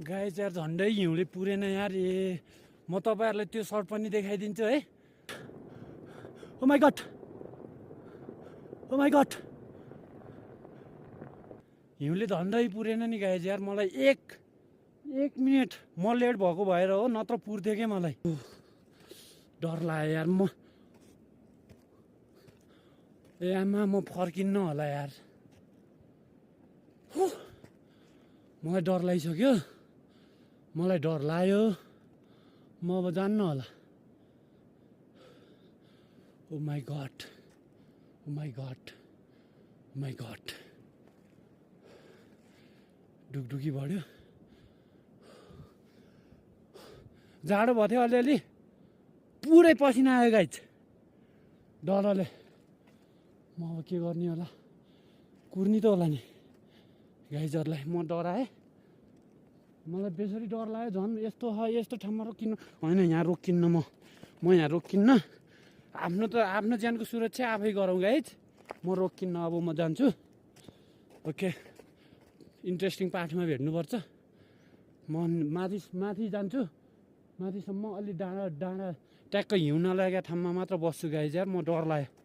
guys यार झन्डै हिउँले पुरेन यार म तपाईँहरूलाई त्यो सर्ट पनि देखाइदिन्छु है ओ माई गड हिउँले झन्डै पुरेन नि गाइज यार मलाई एक मिनट म लेट भएको भएर हो नत्र पुर्थ्यो क्या मलाई डर लाग्यो यार आमा म फर्किन्न होला यार मलाई डर लागिसक्यो मलाई डर लाग्यो म अब जान्न होला ओ माई गड ढुकढुकी बढ्यो जाडो भयो थियो अलिअलि पुरै पसिना आयो गाइज डरले म अब के गर्ने होला कुर्नी त होला नि गाइजहरूलाई म डराएँ मलाई बेसरी डर लाग्यो झन् यस्तो ठाउँमा रोकिन्न होइन यहाँ रोकिन्न म यहाँ रोकिन्न आफ्नो ज्यानको सुरक्षा आफै गरौँ गाइज म रोकिन्न अब म जान्छु ओके इन्ट्रेस्टिङ पार्टमा भेट्नुपर्छ म माथि जान्छु माथिसम्म अलि डाँडा ट्याक्क हिउँ नलागेको ठाउँमा मात्र बस्छु गाइज यार म डर लाग्यो